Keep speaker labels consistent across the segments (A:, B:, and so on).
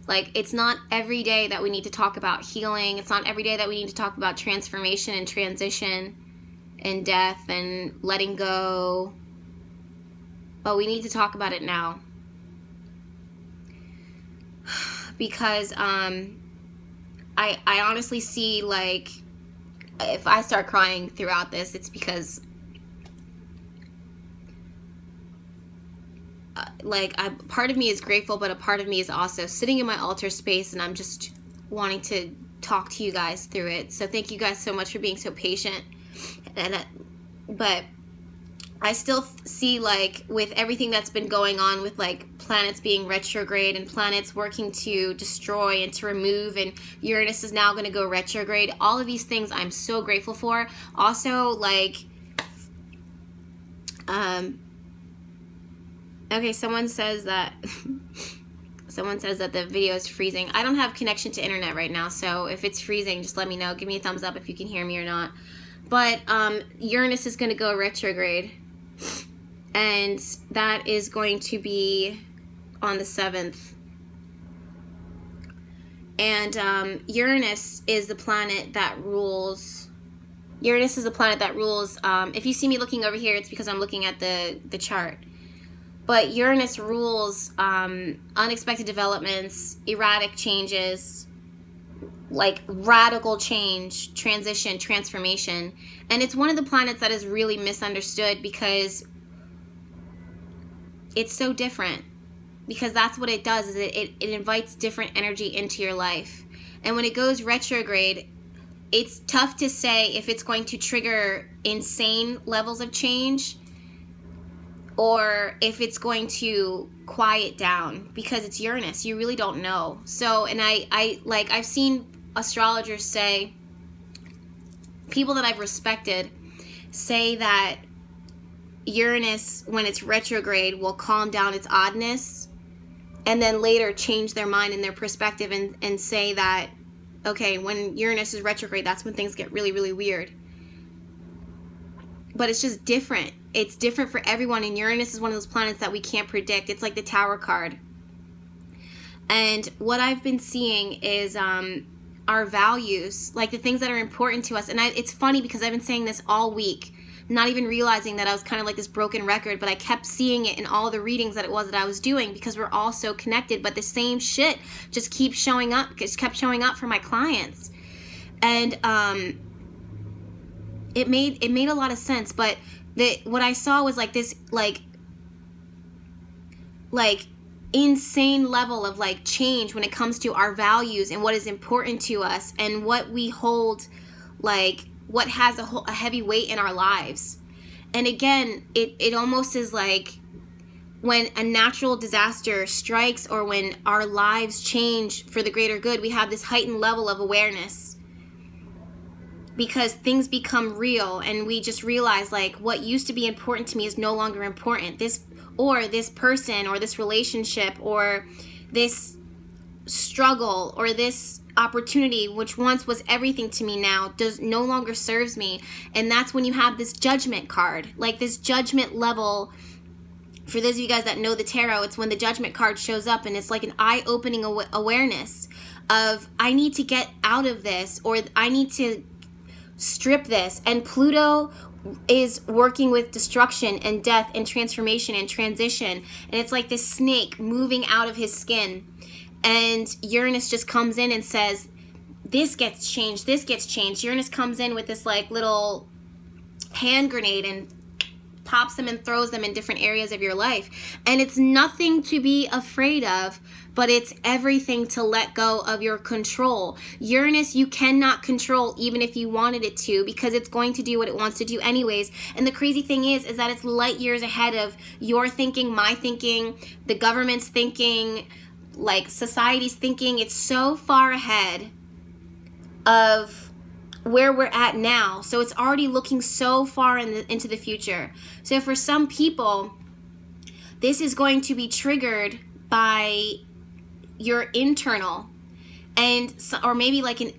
A: Like, it's not every day that we need to talk about healing. It's not every day that we need to talk about transformation and transition and death and letting go. But we need to talk about it now. Because I honestly see, like, if I start crying throughout this, it's because part of me is grateful, but a part of me is also sitting in my altar space, and I'm just wanting to talk to you guys through it. So thank you guys so much for being so patient. But I still see, like, with everything that's been going on with, like, planets being retrograde and planets working to destroy and to remove, and Uranus is now going to go retrograde, all of these things I'm so grateful for. Also, like, okay, someone says that the video is freezing. I don't have connection to internet right now, so if it's freezing, just let me know. Give me a thumbs up if you can hear me or not. But Uranus is going to go retrograde, and that is going to be on the 7th. And Uranus is the planet that rules. Uranus is the planet that rules. If you see me looking over here, it's because I'm looking at the chart. But Uranus rules unexpected developments, erratic changes, like radical change, transition, transformation. And it's one of the planets that is really misunderstood because it's so different. Because that's what it does, is it invites different energy into your life. And when it goes retrograde, it's tough to say if it's going to trigger insane levels of change or if it's going to quiet down, because it's Uranus. You really don't know. So, and I've seen astrologers say, people that I've respected say that Uranus, when it's retrograde, will calm down its oddness and then later change their mind and their perspective and say that, okay, when Uranus is retrograde, that's when things get really, really weird. But it's just different. It's different for everyone, and Uranus is one of those planets that we can't predict. It's like the Tower card. And what I've been seeing is our values, like the things that are important to us. And it's funny because I've been saying this all week, not even realizing that I was kind of like this broken record, but I kept seeing it in all the readings that I was doing, because we're all so connected, but the same shit just keeps showing up, just kept showing up for my clients. And it made a lot of sense, but what I saw was like this like insane level of like change when it comes to our values and what is important to us and what we hold, like what has a heavy weight in our lives. And again, it almost is like when a natural disaster strikes or when our lives change for the greater good, we have this heightened level of awareness because things become real and we just realize like what used to be important to me is no longer important. This person or this relationship or this struggle or this opportunity, which once was everything to me, now no longer serves me. And that's when you have this judgment card, like this judgment level. For those of you guys that know the tarot, it's when the judgment card shows up, and it's like an eye-opening awareness of, I need to get out of this, or I need to strip this. And Pluto is working with destruction and death and transformation and transition, and it's like this snake moving out of his skin. And Uranus just comes in and says, this gets changed, this gets changed. Uranus comes in with this like little hand grenade and pops them and throws them in different areas of your life. And it's nothing to be afraid of, but it's everything to let go of your control. Uranus, you cannot control even if you wanted it to, because it's going to do what it wants to do anyways. And the crazy thing is that it's light years ahead of your thinking, my thinking, the government's thinking, like society's thinking. It's so far ahead of where we're at now. So it's already looking so far into the future. So for some people, this is going to be triggered by your internal, and or maybe like an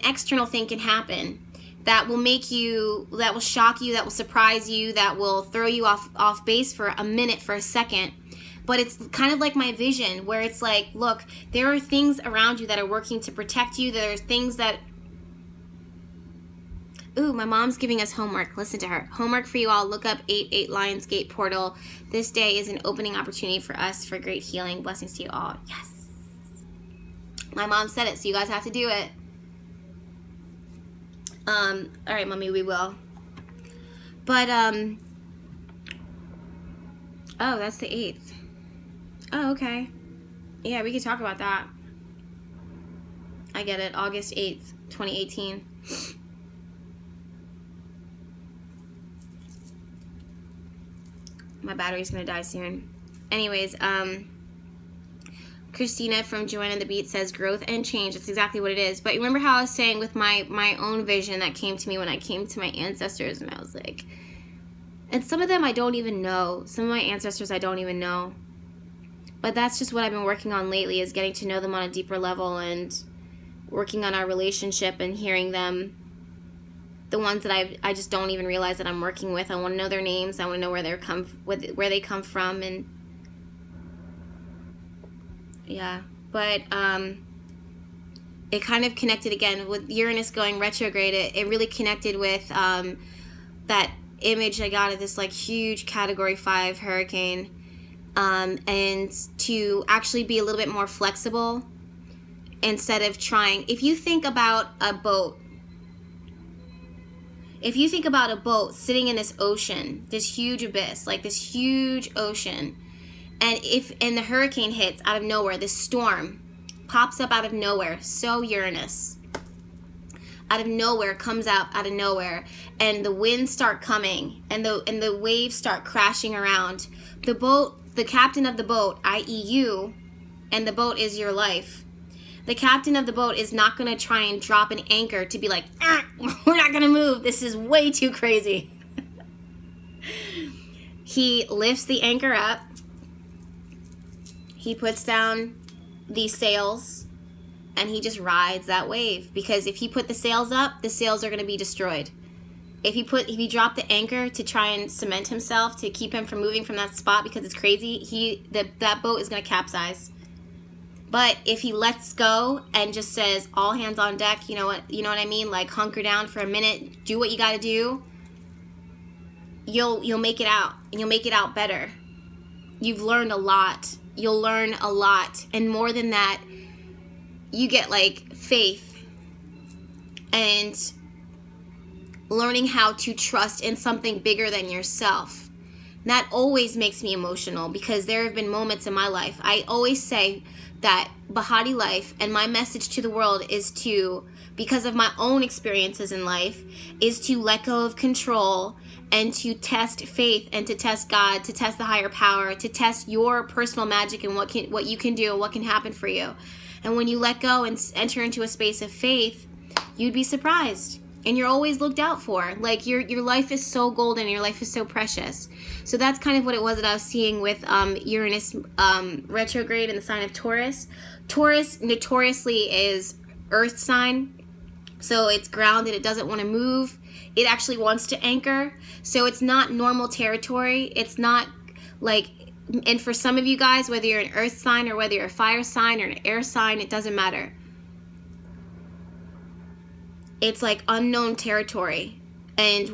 A: external thing can happen that will make you, that will shock you, that will surprise you, that will throw you off base for a minute, for a second. but it's kind of like my vision where it's like, look, there are things around you that are working to protect you. There are things that... Ooh, my mom's giving us homework. Listen to her. Homework for you all. Look up 88 Lionsgate Portal. This day is an opening opportunity for us for great healing. Blessings to you all. Yes. My mom said it, so you guys have to do it. All right, Mommy, we will. But, oh, that's the 8th. Oh, okay. Yeah, we could talk about that. I get it. August 8th, 2018. My battery's gonna die soon. Anyways, Christina from Joanna and the Beat says growth and change. That's exactly what it is. But remember how I was saying with my own vision that came to me when I came to my ancestors, and I was like, and some of them I don't even know. Some of my ancestors I don't even know. But that's just what I've been working on lately, is getting to know them on a deeper level and working on our relationship and hearing them. The ones that I just don't even realize that I'm working with. I want to know their names. I want to know where they come from, and yeah. But it kind of connected again with Uranus going retrograde. It really connected with that image I got of this like huge Category 5 hurricane, and to actually be a little bit more flexible instead of trying. If you think about a boat. If you think about a boat sitting in this ocean, this huge abyss, like this huge ocean, and the hurricane hits out of nowhere, this storm pops up out of nowhere, so Uranus, out of nowhere, comes out of nowhere, and the winds start coming, and the waves start crashing around. The boat, the captain of the boat, i.e. you, and the boat is your life. The captain of the boat is not going to try and drop an anchor to be like, we're not going to move. This is way too crazy. He lifts the anchor up. He puts down the sails, and he just rides that wave. Because if he put the sails up, the sails are going to be destroyed. If he dropped the anchor to try and cement himself, to keep him from moving from that spot because it's crazy, that boat is going to capsize. But if he lets go and just says, all hands on deck, you know what I mean? Like, hunker down for a minute, do what you got to do, you'll make it out, and you'll make it out better. You've learned a lot. You'll learn a lot. And more than that, you get, like, faith and learning how to trust in something bigger than yourself. And that always makes me emotional, because there have been moments in my life. I always say that Behatilife and my message to the world is to, because of my own experiences in life, is to let go of control and to test faith and to test God, to test the higher power, to test your personal magic and what you can do and what can happen for you. And when you let go and enter into a space of faith, you'd be surprised. And you're always looked out for. Like, your life is so golden, your life is so precious. So that's kind of what it was that I was seeing with Uranus retrograde in the sign of Taurus. Taurus notoriously is earth sign. So it's grounded, it doesn't want to move. It actually wants to anchor. So it's not normal territory. It's not like, and for some of you guys, whether you're an earth sign or whether you're a fire sign or an air sign, it doesn't matter. It's like unknown territory. And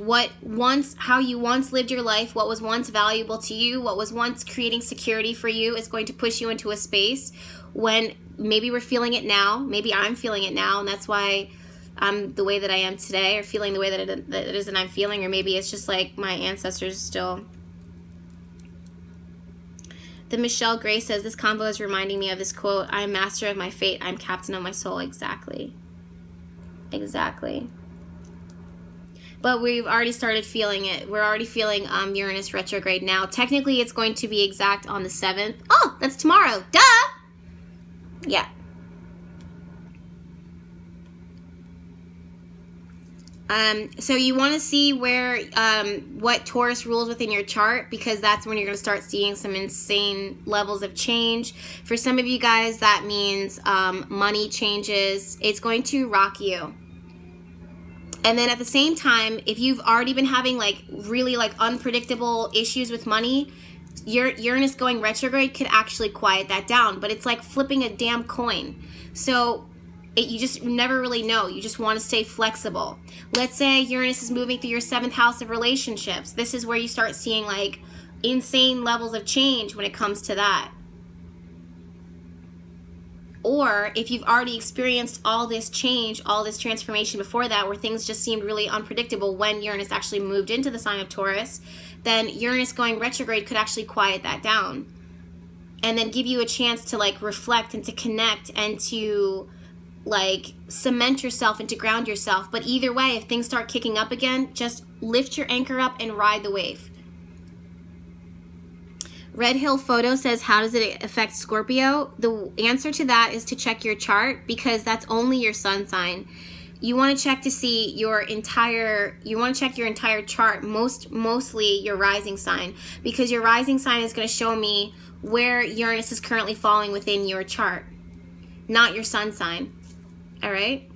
A: how you once lived your life, what was once valuable to you, what was once creating security for you, is going to push you into a space when maybe we're feeling it now, maybe I'm feeling it now, and that's why I'm the way that I am today, or feeling the way that it is that I'm feeling, or maybe it's just like my ancestors still. The Michelle Gray says, this convo is reminding me of this quote, I'm master of my fate, I'm captain of my soul. Exactly. But we've already started feeling it. We're already feeling Uranus retrograde now. Technically, it's going to be exact on the 7th. Oh, that's tomorrow. Duh! Yeah. So you want to see where what Taurus rules within your chart, because that's when you're going to start seeing some insane levels of change. For some of you guys, that means money changes. It's going to rock you. And then at the same time, if you've already been having like really like unpredictable issues with money, Uranus going retrograde could actually quiet that down, but it's like flipping a damn coin. So you just never really know. You just want to stay flexible. Let's say Uranus is moving through your 7th house of relationships. This is where you start seeing like insane levels of change when it comes to that. Or if you've already experienced all this change, all this transformation before that, where things just seemed really unpredictable when Uranus actually moved into the sign of Taurus, then Uranus going retrograde could actually quiet that down and then give you a chance to like reflect and to connect and to like cement yourself and to ground yourself. But either way, if things start kicking up again, just lift your anchor up and ride the wave. Red Hill Photo says, how does it affect Scorpio? The answer to that is to check your chart, because that's only your sun sign. You want to check to see your entire chart, mostly your rising sign, because your rising sign is going to show me where Uranus is currently falling within your chart, not your sun sign. All right?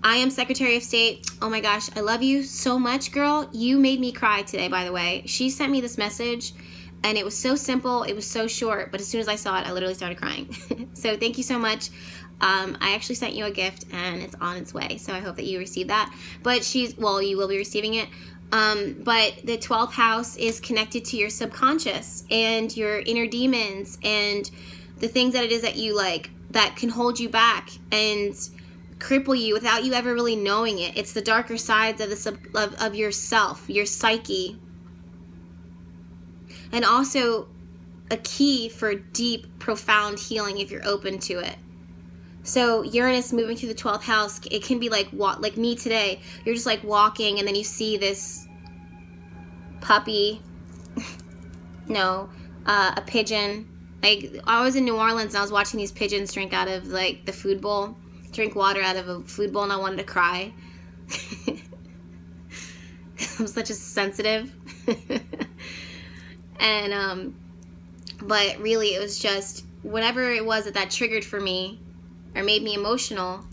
A: I am Secretary of State. Oh my gosh, I love you so much, girl. You made me cry today, by the way. She sent me this message, and it was so simple. It was so short, but as soon as I saw it, I literally started crying. So thank you so much. I actually sent you a gift, and it's on its way, so I hope that you receive that. But you will be receiving it. But the 12th house is connected to your subconscious and your inner demons and the things that it is that you like that can hold you back and cripple you without you ever really knowing it. It's the darker sides of of yourself, your psyche, and also a key for deep, profound healing if you're open to it. So Uranus moving through the 12th house, it can be like me today. You're just like walking, and then you see this puppy, a pigeon. Like, I was in New Orleans and I was watching these pigeons drink out of like the food bowl. Drink water out of a food bowl, and I wanted to cry. I'm such a sensitive. And but really it was just whatever it was that triggered for me or made me emotional,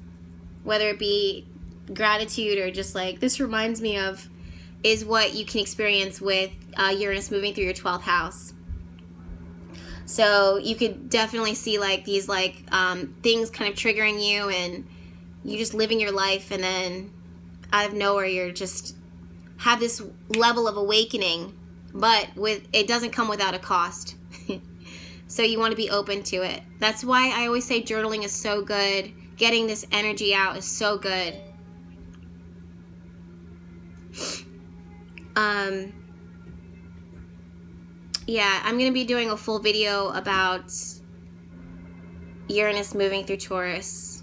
A: whether it be gratitude or just like this reminds me of, is what you can experience with Uranus moving through your 12th house. So you could definitely see like these like things kind of triggering you, and you just living your life, and then out of nowhere you're just have this level of awakening, but it doesn't come without a cost. So you want to be open to it. That's why I always say journaling is so good. Getting this energy out is so good. Yeah, I'm going to be doing a full video about Uranus moving through Taurus.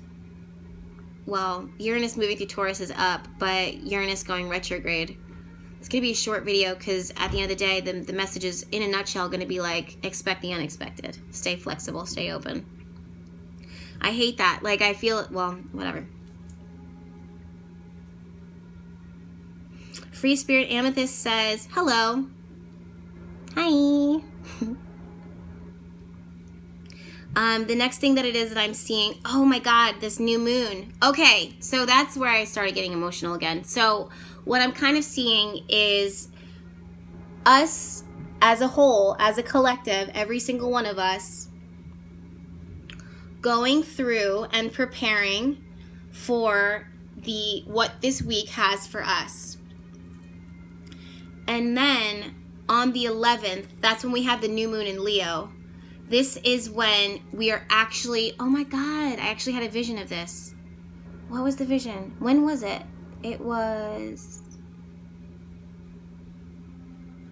A: Well, Uranus moving through Taurus is up, but Uranus going retrograde. It's going to be a short video because at the end of the day, the message is, in a nutshell, going to be like, expect the unexpected. Stay flexible, stay open. I hate that. Like, I feel, well, whatever. Free Spirit Amethyst says, hello. Hi. The next thing that it is that I'm seeing, oh my God, this new moon. Okay, so that's where I started getting emotional again. So what I'm kind of seeing is us as a whole, as a collective, every single one of us going through and preparing for what this week has for us. And then on the 11th, that's when we have the new moon in Leo. This is when we are actually, oh my God, I actually had a vision of this. What was the vision? When was it? It was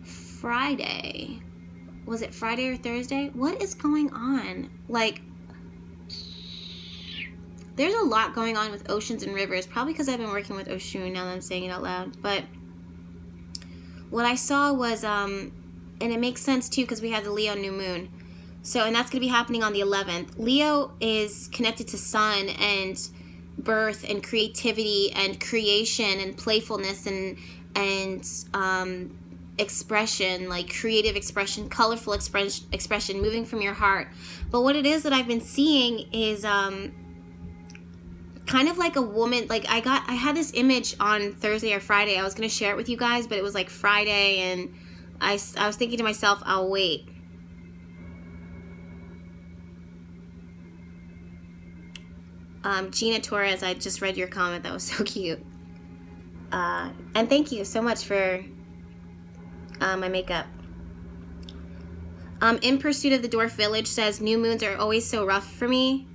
A: Friday. Was it Friday or Thursday? What is going on? Like, there's a lot going on with oceans and rivers, probably because I've been working with Oshun now that I'm saying it out loud. But what I saw was, and it makes sense too because we have the Leo new moon. So, and that's going to be happening on the 11th. Leo is connected to sun and birth and creativity and creation and playfulness and expression, like creative expression, colorful expression, moving from your heart. But what it is that I've been seeing is kind kind of like a woman. Like I had this image on Thursday or Friday. I was going to share it with you guys, but it was like Friday, and I was thinking to myself, I'll wait. Gina Torres, I just read your comment. That was so cute. And thank you so much for my makeup. In Pursuit of the Dwarf Village says, new moons are always so rough for me.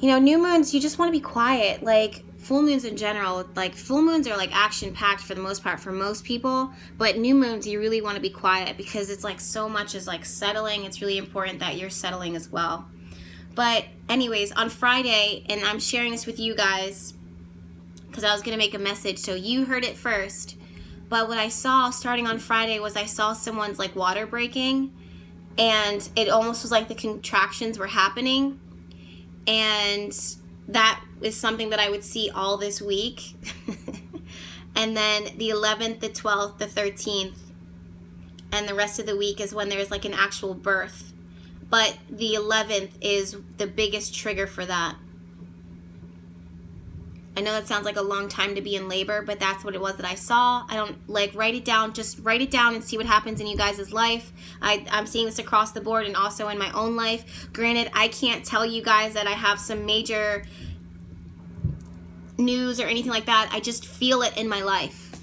A: You know, new moons, you just want to be quiet. Like, full moons in general, like, full moons are, like, action-packed for the most part for most people. But new moons, you really want to be quiet because it's, like, so much is, like, settling. It's really important that you're settling as well. But anyways, on Friday, and I'm sharing this with you guys because I was going to make a message, so you heard it first. But what I saw starting on Friday was I saw someone's like water breaking, and it almost was like the contractions were happening. And that is something that I would see all this week. And then the 11th, the 12th, the 13th, and the rest of the week is when there's like an actual birth. But the 11th is the biggest trigger for that. I know that sounds like a long time to be in labor, but that's what it was that I saw. I don't, like, write it down. Just write it down and see what happens in you guys' life. I'm seeing this across the board and also in my own life. Granted, I can't tell you guys that I have some major news or anything like that. I just feel it in my life.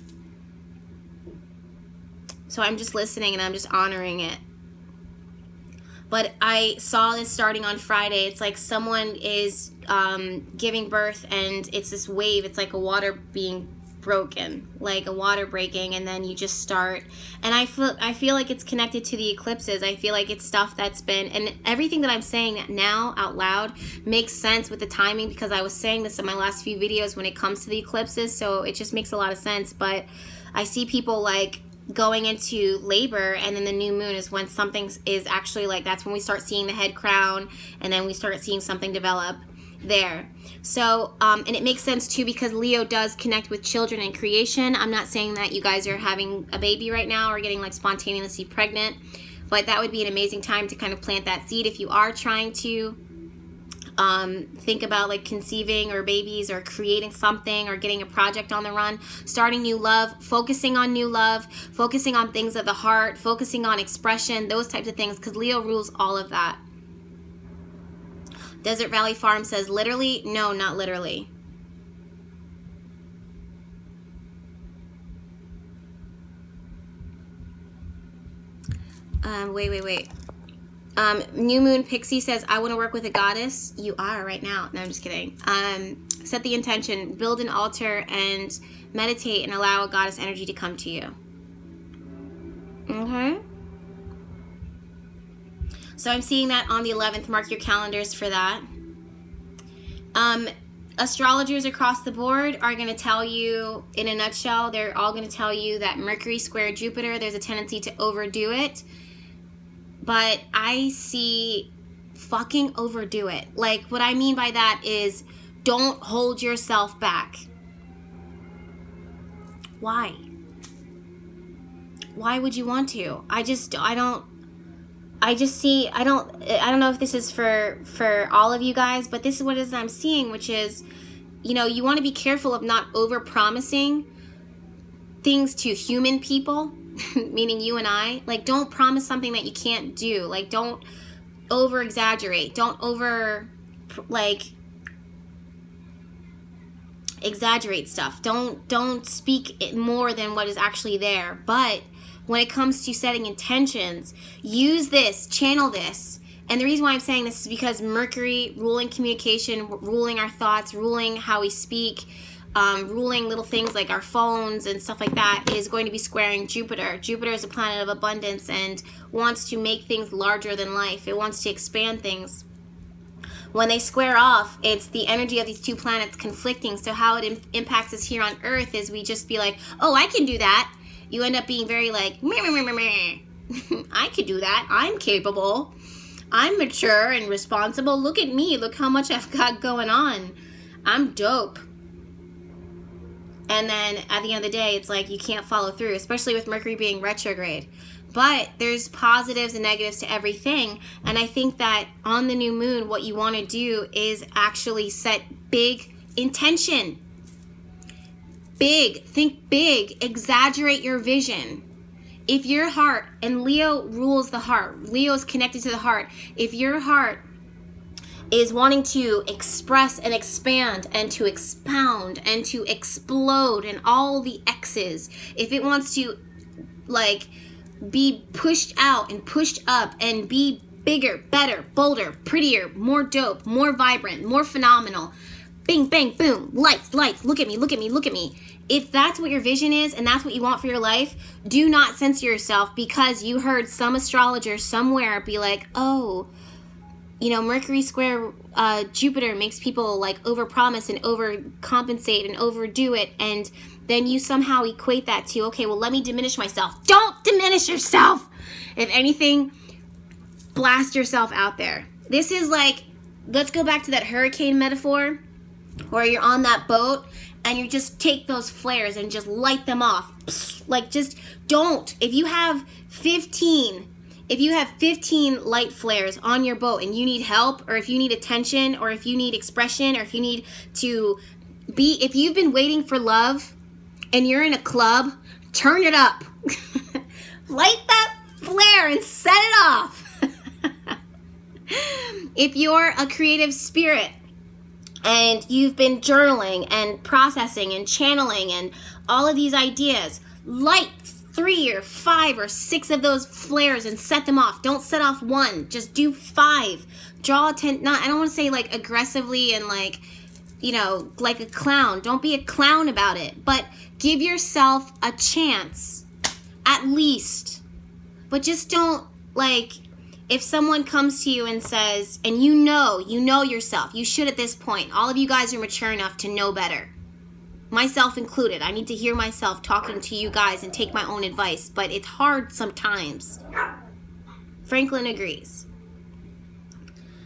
A: So I'm just listening and I'm just honoring it. But I saw this starting on Friday. It's like someone is giving birth, and it's this wave. It's like a water being broken, like a water breaking, and then you just start. And I feel like it's connected to the eclipses. I feel like it's stuff that's been, and everything that I'm saying now out loud makes sense with the timing, because I was saying this in my last few videos when it comes to the eclipses, so it just makes a lot of sense. But I see people like going into labor, and then the new moon is when something is actually like, that's when we start seeing the head crown, and then we start seeing something develop there. So and it makes sense too, because Leo does connect with children and creation. I'm not saying that you guys are having a baby right now or getting like spontaneously pregnant, but that would be an amazing time to kind of plant that seed if you are trying to think about like conceiving or babies or creating something or getting a project on the run, starting new love, focusing on new love, focusing on things of the heart, focusing on expression, those types of things, because Leo rules all of that. Desert Valley Farm says, literally? No, not literally. Wait. New Moon Pixie says, I want to work with a goddess. You are right now. No, I'm just kidding. Set the intention, build an altar, and meditate and allow a goddess energy to come to you. Okay. So I'm seeing that on the 11th. Mark your calendars for that. Astrologers across the board are going to tell you, in a nutshell, they're all going to tell you that Mercury square Jupiter, there's a tendency to overdo it. But I see fucking overdo it. Like, what I mean by that is, don't hold yourself back. Why? Why would you want to? I don't know if this is for all of you guys, but this is what it is I'm seeing, which is, you know, you want to be careful of not over-promising things to human people, meaning you and I. Like, don't promise something that you can't do. Like, don't over-exaggerate. Don't exaggerate stuff. Don't speak it more than what is actually there. But when it comes to setting intentions, use this, channel this. And the reason why I'm saying this is because Mercury, ruling communication, ruling our thoughts, ruling how we speak, ruling little things like our phones and stuff like that, is going to be squaring Jupiter. Jupiter is a planet of abundance and wants to make things larger than life. It wants to expand things. When they square off, it's the energy of these two planets conflicting. So how it impacts us here on Earth is we just be like, oh, I can do that. You end up being very like, meh, meh, meh, meh, meh. I could do that. I'm capable. I'm mature and responsible. Look at me. Look how much I've got going on. I'm dope. And then at the end of the day, it's like you can't follow through, especially with Mercury being retrograde. But there's positives and negatives to everything. And I think that on the new moon, what you want to do is actually set big intention. Big, think big, exaggerate your vision. If your heart, and Leo rules the heart, Leo is connected to the heart. If your heart is wanting to express and expand and to expound and to explode and all the X's, if it wants to like be pushed out and pushed up and be bigger, better, bolder, prettier, more dope, more vibrant, more phenomenal, bing, bang, boom, lights, look at me, look at me, look at me. If that's what your vision is and that's what you want for your life, do not censor yourself because you heard some astrologer somewhere be like, oh, you know, Mercury square Jupiter makes people like overpromise and overcompensate and overdo it. And then you somehow equate that to, okay, well, let me diminish myself. Don't diminish yourself. If anything, blast yourself out there. This is like, let's go back to that hurricane metaphor where you're on that boat and you just take those flares and just light them off. Like, just don't. If you have 15 light flares on your boat and you need help, or if you need attention, or if you need expression, or if you need to be, if you've been waiting for love and you're in a club, turn it up. Light that flare and set it off. If you're a creative spirit and you've been journaling and processing and channeling and all of these ideas, light 3 or 5 or 6 of those flares and set them off. Don't set off one, just do 5. Draw attention. I don't want to say like aggressively and like, you know, like a clown. Don't be a clown about it, but give yourself a chance at least. But just don't, like, if someone comes to you and says, and you know yourself, you should at this point, all of you guys are mature enough to know better. Myself included. I need to hear myself talking to you guys and take my own advice, but it's hard sometimes. Franklin agrees.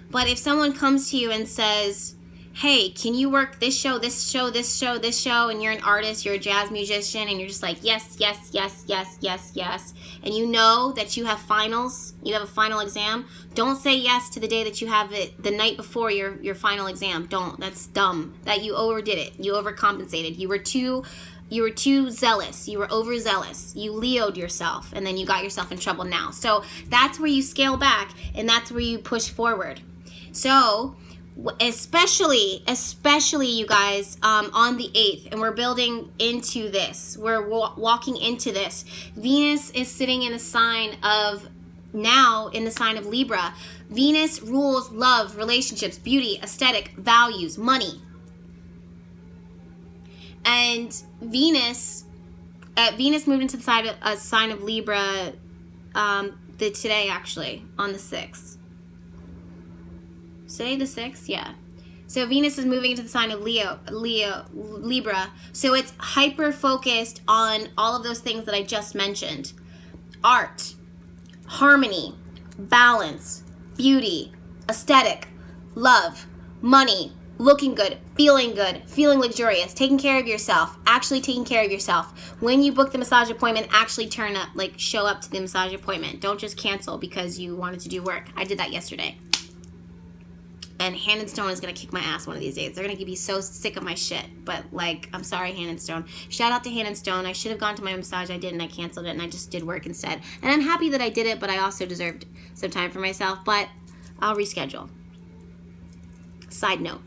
A: But if someone comes to you and says, hey, can you work this show, this show, this show, this show, and you're an artist, you're a jazz musician, and you're just like, yes, yes, yes, yes, yes, yes, and you know that you have finals, you have a final exam, don't say yes to the day that you have it the night before your final exam. Don't. That's dumb. That you overdid it. You overcompensated. You were too zealous. You were overzealous. You Leo'd yourself, and then you got yourself in trouble now. So that's where you scale back, and that's where you push forward. So especially you guys, on the 8th, and we're building into this, we're walking into this. Venus is sitting in a sign of, now in the sign of Libra. Venus rules love, relationships, beauty, aesthetic, values, money. And Venus moved into the sign of Libra today, actually, on the 6th. Today the 6th, yeah. So Venus is moving into the sign of Libra. So it's hyper focused on all of those things that I just mentioned. Art, harmony, balance, beauty, aesthetic, love, money, looking good, feeling luxurious, taking care of yourself, actually taking care of yourself. When you book the massage appointment, actually turn up, like show up to the massage appointment. Don't just cancel because you wanted to do work. I did that yesterday. And Hand & Stone is going to kick my ass one of these days. They're going to be so sick of my shit. But, like, I'm sorry, Hand & Stone. Shout out to Hand & Stone. I should have gone to my massage. I didn't. I canceled it, and I just did work instead. And I'm happy that I did it, but I also deserved some time for myself. But I'll reschedule. Side note.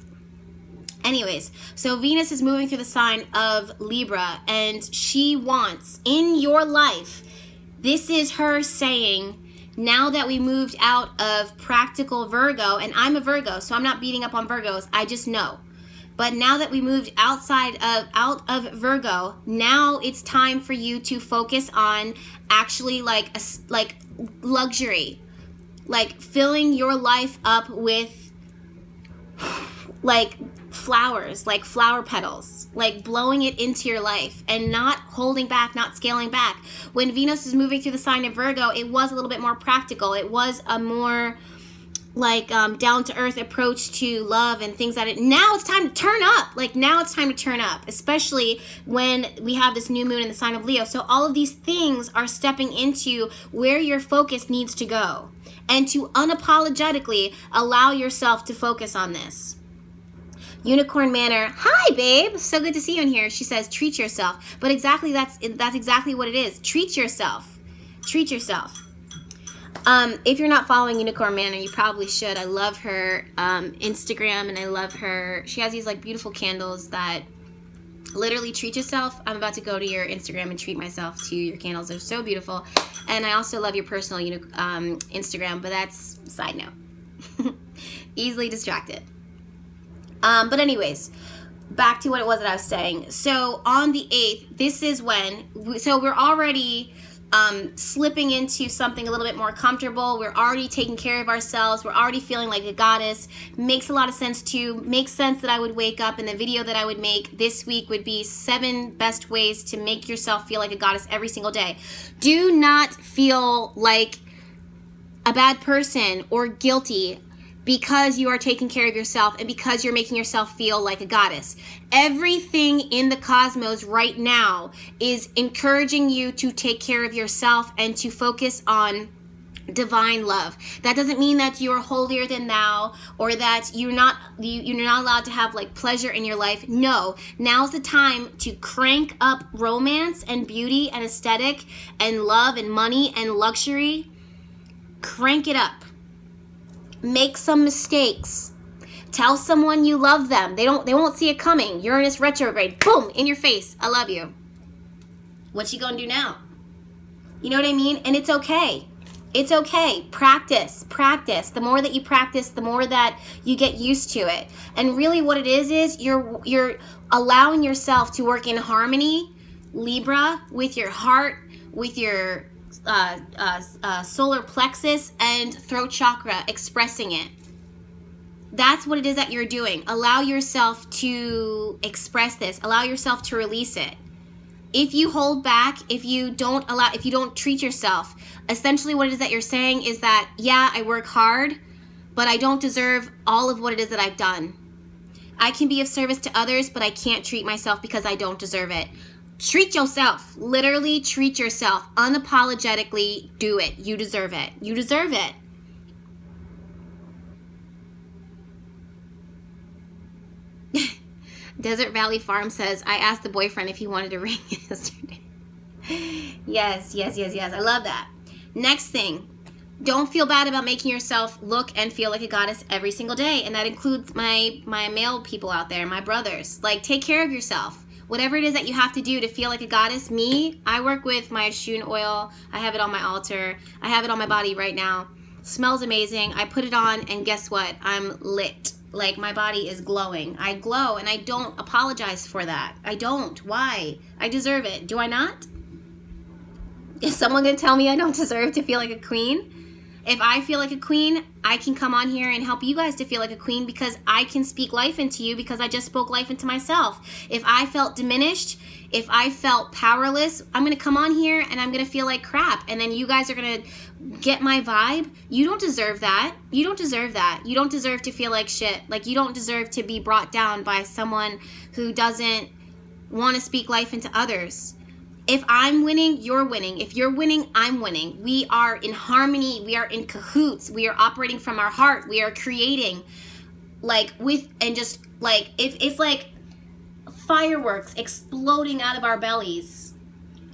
A: Anyways, so Venus is moving through the sign of Libra, and she wants, in your life, this is her saying, now that we moved out of practical Virgo, and I'm a Virgo, so I'm not beating up on Virgos, I just know. But now that we moved out of Virgo, now it's time for you to focus on actually like luxury, like filling your life up with like flowers, like flower petals, like blowing it into your life and not holding back, not scaling back. When Venus is moving through the sign of Virgo, it was a little bit more practical. It was a more like down-to-earth approach to love and things that now it's time to turn up. Like now it's time to turn up, especially when we have this new moon in the sign of Leo. So all of these things are stepping into where your focus needs to go, and to unapologetically allow yourself to focus on this. Unicorn Manor. Hi, babe. So good to see you in here. She says, treat yourself. But exactly, that's exactly what it is. Treat yourself. Treat yourself. If you're not following Unicorn Manor, you probably should. I love her Instagram, and I love her. She has these like beautiful candles that literally treat yourself. I'm about to go to your Instagram and treat myself to your candles. They're so beautiful. And I also love your personal Instagram, but that's a side note. Easily distracted. But anyways, back to what it was that I was saying. So on the 8th, this is when, so we're already slipping into something a little bit more comfortable. We're already taking care of ourselves. We're already feeling like a goddess. Makes a lot of sense too. Makes sense that I would wake up, and the video that I would make this week would be 7 best ways to make yourself feel like a goddess every single day. Do not feel like a bad person or guilty because you are taking care of yourself and because you're making yourself feel like a goddess. Everything in the cosmos right now is encouraging you to take care of yourself and to focus on divine love. That doesn't mean that you're holier than thou, or that you're not allowed to have like pleasure in your life. No, now's the time to crank up romance and beauty and aesthetic and love and money and luxury. Crank it up. Make some mistakes. Tell someone you love them. They won't see it coming. Uranus retrograde. Boom, in your face. I love you. What you gonna do now? You know what I mean? And it's okay. It's okay. Practice. Practice. The more that you practice, the more that you get used to it. And really what it is you're allowing yourself to work in harmony, Libra, with your heart, with your solar plexus and throat chakra, expressing it. That's what it is that you're doing. Allow yourself to express this. Allow yourself to release it. If you hold back, if you don't treat yourself, essentially what it is that you're saying is that, yeah, I work hard, but I don't deserve all of what it is that I've done. I can be of service to others, but I can't treat myself because I don't deserve it. Treat yourself. Literally treat yourself. Unapologetically do it. You deserve it. You deserve it. Desert Valley Farm says, I asked the boyfriend if he wanted a ring yesterday. Yes. I love that. Next thing. Don't feel bad about making yourself look and feel like a goddess every single day. And that includes my male people out there, my brothers. Like, take care of yourself. Whatever it is that you have to do to feel like a goddess. Me, I work with my Shun oil. I have it on my altar. I have it on my body right now. Smells amazing. I put it on, and guess what? I'm lit. Like, my body is glowing. I glow, and I don't apologize for that. I don't. Why? I deserve it. Do I not? Is someone going to tell me I don't deserve to feel like a queen? If I feel like a queen, I can come on here and help you guys to feel like a queen, because I can speak life into you, because I just spoke life into myself. If I felt diminished, if I felt powerless, I'm going to come on here and I'm going to feel like crap. And then you guys are going to get my vibe. You don't deserve that. You don't deserve that. You don't deserve to feel like shit. Like, you don't deserve to be brought down by someone who doesn't want to speak life into others. If I'm winning, you're winning. If you're winning, I'm winning. We are in harmony. We are in cahoots. We are operating from our heart. We are creating, like, with, and just, like, if it's like fireworks exploding out of our bellies.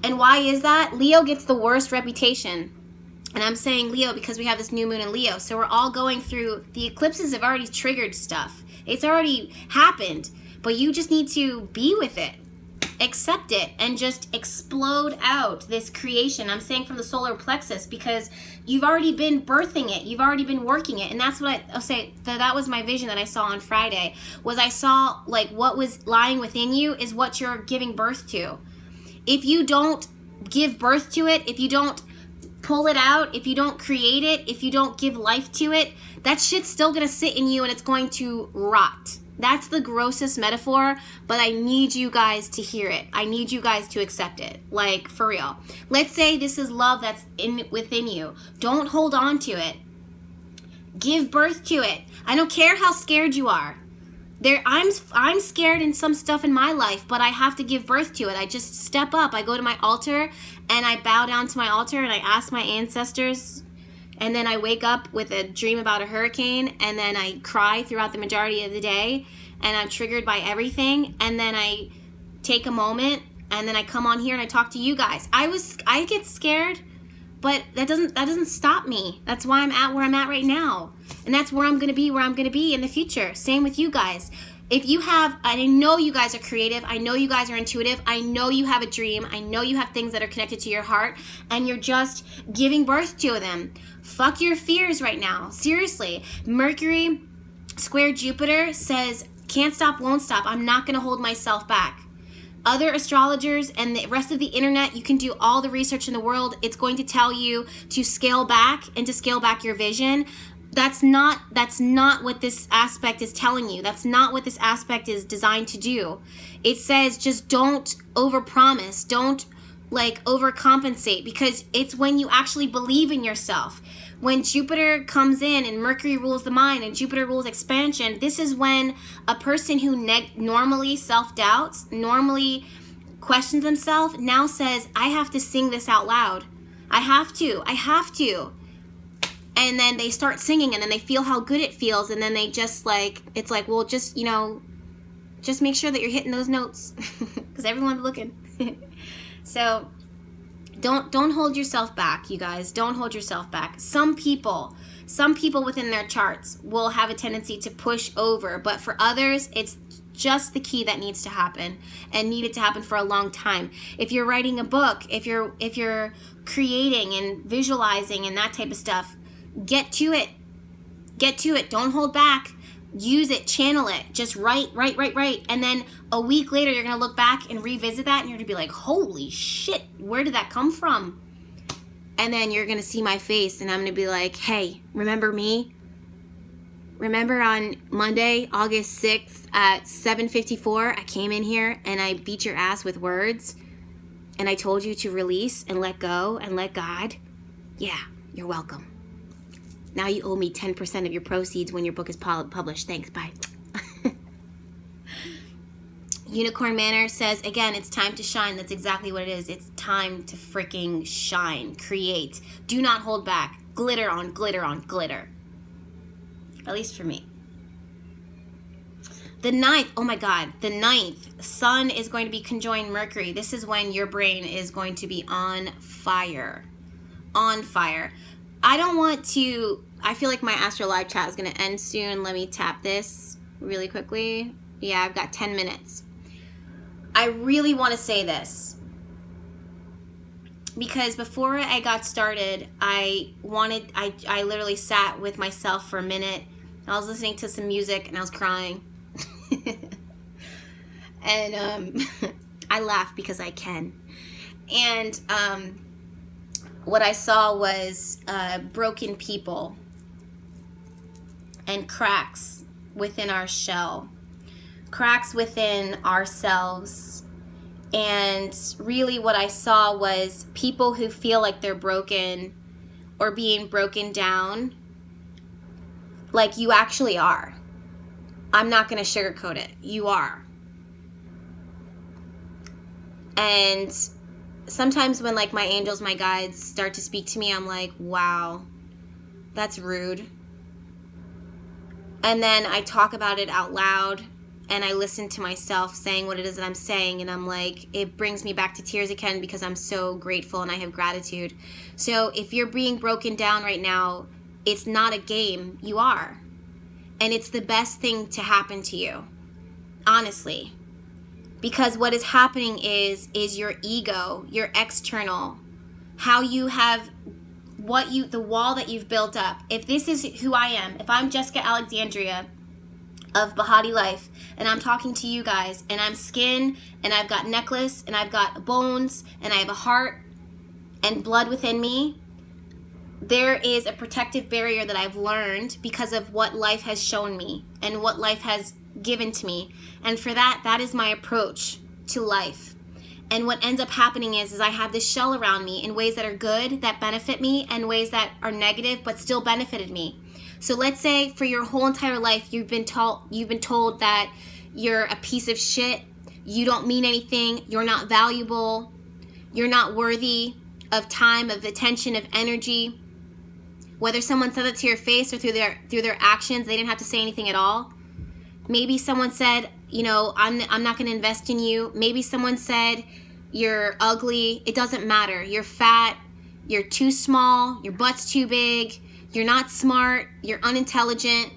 A: And why is that? Leo gets the worst reputation. And I'm saying Leo because we have this new moon in Leo. So we're all going through, the eclipses have already triggered stuff. It's already happened. But you just need to be with it. Accept it and just explode out this creation. I'm saying from the solar plexus, because you've already been birthing it. You've already been working it. And that's what I'll say, that was my vision that I saw on Friday, was I saw, like, what was lying within you is what you're giving birth to. If you don't give birth to it, if you don't pull it out, if you don't create it, if you don't give life to it, that shit's still gonna sit in you and it's going to rot. That's the grossest metaphor, but I need you guys to hear it. I need you guys to accept it. Like, for real. Let's say this is love that's within you. Don't hold on to it. Give birth to it. I don't care how scared you are. I'm scared in some stuff in my life, but I have to give birth to it. I just step up. I go to my altar and I bow down to my altar and I ask my ancestors. And then I wake up with a dream about a hurricane, and then I cry throughout the majority of the day, and I'm triggered by everything, and then I take a moment, and then I come on here and I talk to you guys. I get scared, but that doesn't stop me. That's why I'm at where I'm at right now. And that's where I'm going to be in the future. Same with you guys. If you have, I know you guys are creative. I know you guys are intuitive. I know you have a dream. I know you have things that are connected to your heart, and you're just giving birth to them. Fuck your fears right now. Seriously. Mercury square Jupiter says, can't stop, won't stop. I'm not going to hold myself back. Other astrologers and the rest of the internet, you can do all the research in the world. It's going to tell you to scale back and to scale back your vision. That's not what this aspect is telling you. That's not what this aspect is designed to do. It says just don't overpromise. Don't overcompensate, because it's when you actually believe in yourself. When Jupiter comes in and Mercury rules the mind and Jupiter rules expansion, this is when a person who normally self-doubts, normally questions themselves, now says, I have to sing this out loud. I have to. And then they start singing, and then they feel how good it feels, and then they just it's like, well, just make sure that you're hitting those notes, because everyone's looking. So don't hold yourself back, you guys. Don't hold yourself back. Some people within their charts will have a tendency to push over, but for others, it's just the key that needs to happen, and needed to happen for a long time. If you're writing a book, if you're creating and visualizing and that type of stuff, get to it. Don't hold back. Use it, channel it. Just write. And then a week later, you're going to look back and revisit that, and you're going to be like, holy shit, where did that come from? And then you're going to see my face, and I'm going to be like, hey, remember me? Remember on Monday, August 6th at 7:54, I came in here and I beat your ass with words, and I told you to release and let go and let God? Yeah, you're welcome. Now you owe me 10% of your proceeds when your book is published. Thanks, bye. Unicorn Manor says, again, it's time to shine. That's exactly what it is. It's time to freaking shine. Create. Do not hold back. Glitter on glitter on glitter. At least for me. The 9th, oh my God, the 9th, Sun is going to be conjoined Mercury. This is when your brain is going to be on fire. On fire. I feel like my Astro Live chat is going to end soon. Let me tap this really quickly. Yeah, I've got 10 minutes. I really want to say this, because before I got started, I literally sat with myself for a minute. I was listening to some music and I was crying. And I laugh because I can. And what I saw was broken people and cracks within our shell, cracks within ourselves. And really what I saw was people who feel like they're broken or being broken down, like you actually are. I'm not going to sugarcoat it. You are. And sometimes when my angels, my guides start to speak to me, I'm like, wow, that's rude. And then I talk about it out loud, and I listen to myself saying what it is that I'm saying, and I'm like, it brings me back to tears again, because I'm so grateful and I have gratitude. So if you're being broken down right now, it's not a game. You are. And it's the best thing to happen to you, honestly. Because what is happening is your ego, your external, how you have, the wall that you've built up. If this is who I am, if I'm Jessica Alexandria of Behatilife, and I'm talking to you guys, and I'm skin, and I've got necklace, and I've got bones, and I have a heart and blood within me, there is a protective barrier that I've learned because of what life has shown me and what life has given to me. And for that is my approach to life. And what ends up happening is I have this shell around me in ways that are good, that benefit me, and ways that are negative but still benefited me. So let's say for your whole entire life you've been told that you're a piece of shit, you don't mean anything, you're not valuable, you're not worthy of time, of attention, of energy. Whether someone said it to your face or through their actions, they didn't have to say anything at all. Maybe someone said, you know, I'm not going to invest in you. Maybe someone said, you're ugly. It doesn't matter. You're fat. You're too small. Your butt's too big. You're not smart. You're unintelligent.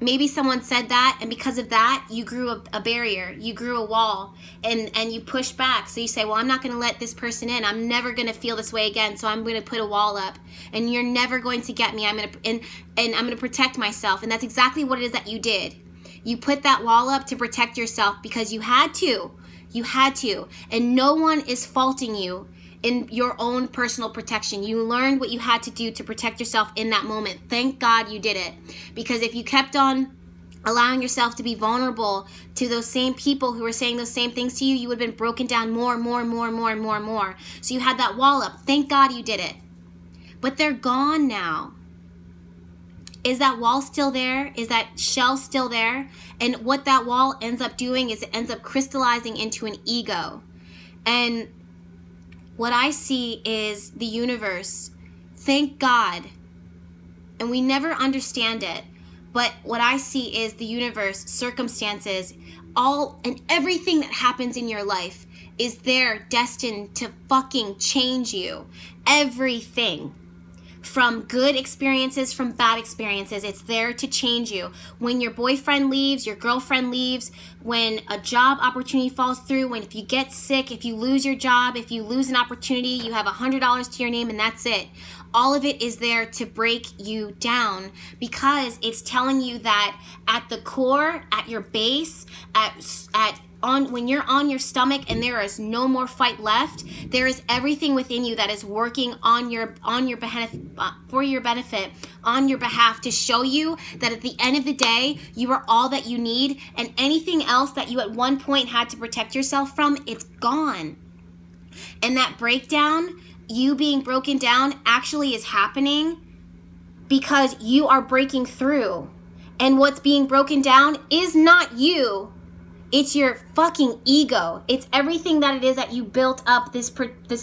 A: Maybe someone said that, and because of that, you grew a barrier. You grew a wall, and you pushed back. So you say, well, I'm not going to let this person in. I'm never going to feel this way again, so I'm going to put a wall up. And you're never going to get me. I'm going to and I'm going to protect myself. And that's exactly what it is that you did. You put that wall up to protect yourself because you had to. You had to. And no one is faulting you in your own personal protection. You learned what you had to do to protect yourself in that moment. Thank God you did it. Because if you kept on allowing yourself to be vulnerable to those same people who were saying those same things to you, you would have been broken down more. So you had that wall up. Thank God you did it. But they're gone now. Is that wall still there? Is that shell still there? And what that wall ends up doing is it ends up crystallizing into an ego. And what I see is the universe. Thank God. And we never understand it. But what I see is the universe, circumstances, all and everything that happens in your life is there destined to fucking change you. Everything. From good experiences, from bad experiences, it's there to change you. When your boyfriend leaves, your girlfriend leaves, when a job opportunity falls through, when if you get sick, if you lose your job, if you lose an opportunity, you have $100 to your name and that's it. All of it is there to break you down because it's telling you that at the core, at your base, when you're on your stomach and there is no more fight left, there is everything within you that is working on your benefit, for your benefit, on your behalf, to show you that at the end of the day, you are all that you need, and anything else that you at one point had to protect yourself from, it's gone. And that breakdown, you being broken down, actually is happening because you are breaking through. And what's being broken down is not you. It's your fucking ego. It's everything that it is that you built up, this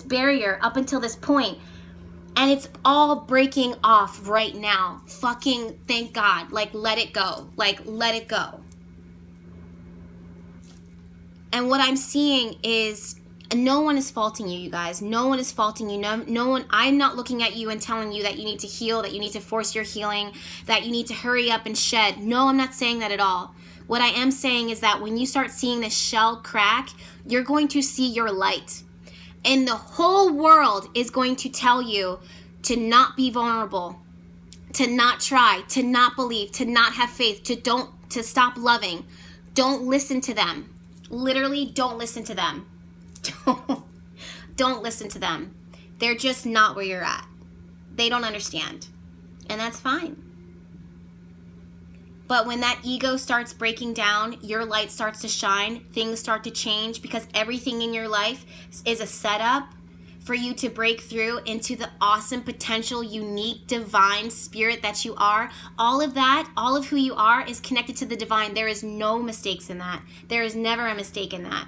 A: barrier up until this point. And it's all breaking off right now. Fucking thank God. Like, let it go. Like, let it go. And what I'm seeing is no one is faulting you, you guys. No one is faulting you. No one. I'm not looking at you and telling you that you need to heal, that you need to force your healing, that you need to hurry up and shed. No, I'm not saying that at all. What I am saying is that when you start seeing the shell crack, you're going to see your light. And the whole world is going to tell you to not be vulnerable, to not try, to not believe, to not have faith, to stop loving. Don't listen to them. Literally, don't listen to them. Don't listen to them. They're just not where you're at. They don't understand. And that's fine. But when that ego starts breaking down, your light starts to shine, things start to change, because everything in your life is a setup for you to break through into the awesome, potential, unique, divine spirit that you are. All of that, all of who you are is connected to the divine. There is no mistakes in that. There is never a mistake in that.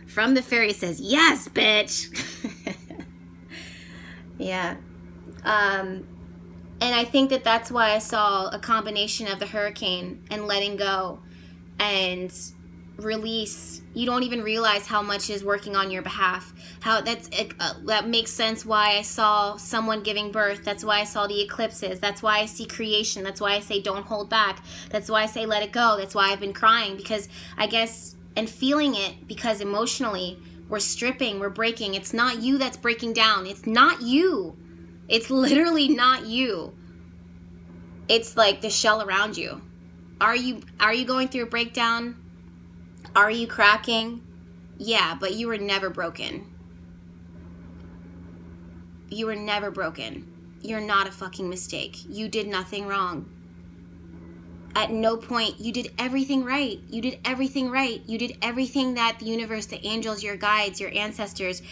A: From the Fairy says, yes, bitch. Yeah. And I think that that's why I saw a combination of the hurricane and letting go and release. You don't even realize how much is working on your behalf. How that makes sense why I saw someone giving birth. That's why I saw the eclipses. That's why I see creation. That's why I say don't hold back. That's why I say let it go. That's why I've been crying, because I guess, and feeling it, because emotionally we're stripping, we're breaking. It's not you that's breaking down. It's not you. It's literally not you. It's like the shell around you. Are you going through a breakdown? Are you cracking? Yeah, but you were never broken. You were never broken. You're not a fucking mistake. You did nothing wrong. At no point, you did everything right. You did everything right. You did everything that the universe, the angels, your guides, your ancestors,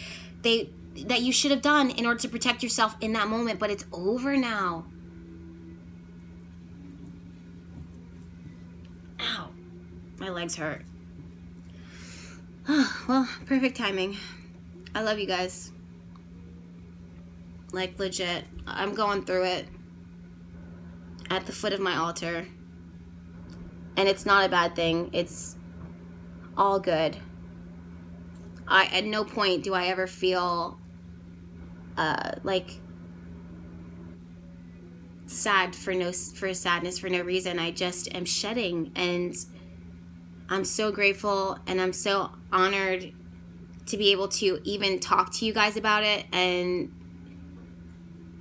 A: that you should have done in order to protect yourself in that moment, but it's over now. Ow. My legs hurt. Well, perfect timing. I love you guys. Like, legit. I'm going through it. At the foot of my altar. And it's not a bad thing. It's all good. At no point do I ever feel like sad for sadness for no reason. I just am shedding, and I'm so grateful and I'm so honored to be able to even talk to you guys about it and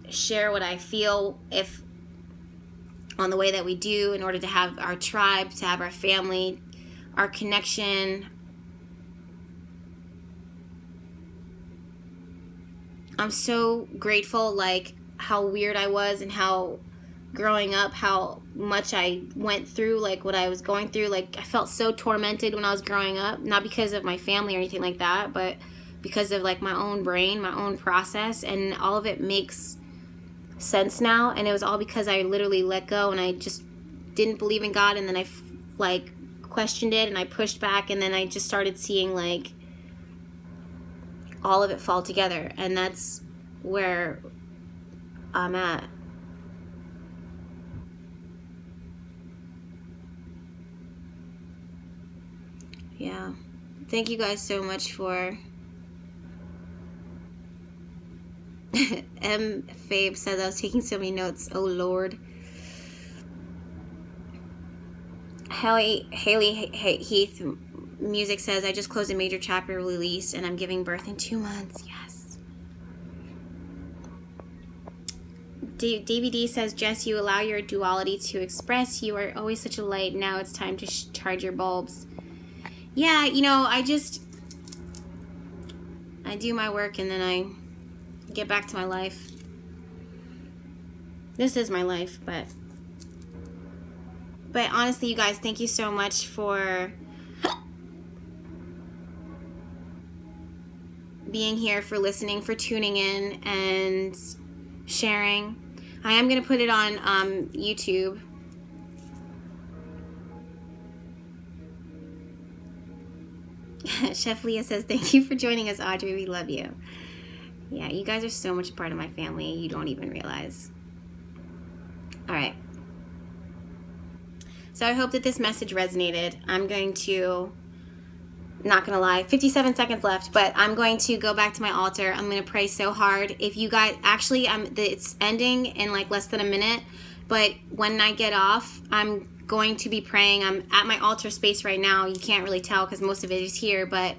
A: share what I feel on the way that we do, in order to have our tribe, to have our family, our connection. I'm so grateful, like, how weird I was, and how growing up, how much I went through, like what I was going through. Like, I felt so tormented when I was growing up, not because of my family or anything like that, but because of like my own brain, my own process, and all of it makes sense now. And it was all because I literally let go, and I just didn't believe in God, and then I like questioned it, and I pushed back, and then I just started seeing like all of it fall together, and that's where I'm at. Yeah. Thank you guys so much for M. Fabe said I was taking so many notes. Oh, Lord. Haley Heath Music says, I just closed a major chapter release and I'm giving birth in 2 months. Yes. DVD says, Jess, you allow your duality to express. You are always such a light. Now it's time to charge your bulbs. Yeah, you know, I do my work and then I get back to my life. This is my life, but honestly, you guys, thank you so much for being here, for listening, for tuning in and sharing. I am going to put it on YouTube. Chef Leah says, thank you for joining us, Audrey. We love you. Yeah, you guys are so much part of my family. You don't even realize. All right. So I hope that this message resonated. I'm going to, not going to lie, 57 seconds left, but I'm going to go back to my altar. I'm going to pray so hard. If you guys, actually, it's ending in like less than a minute, but when I get off, I'm going to be praying. I'm at my altar space right now. You can't really tell because most of it is here, but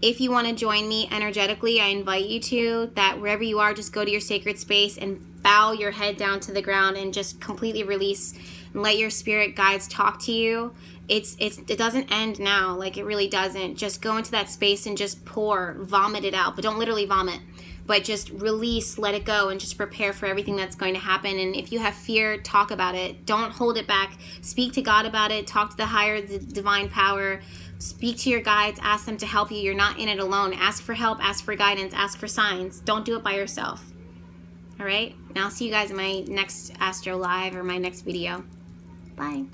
A: if you want to join me energetically, I invite you to. That wherever you are, just go to your sacred space and bow your head down to the ground and just completely release and let your spirit guides talk to you. It doesn't end now, like it really doesn't. Just go into that space and just vomit it out, but don't literally vomit, but just release, let it go, and just prepare for everything that's going to happen. And if you have fear, talk about it. Don't hold it back. Speak to God about it. Talk to the divine power. Speak to your guides. Ask them to help you. You're not in it alone. Ask for help. Ask for guidance. Ask for signs. Don't do it by yourself. All right? Now I'll see you guys in my next Astro Live or my next video. Bye.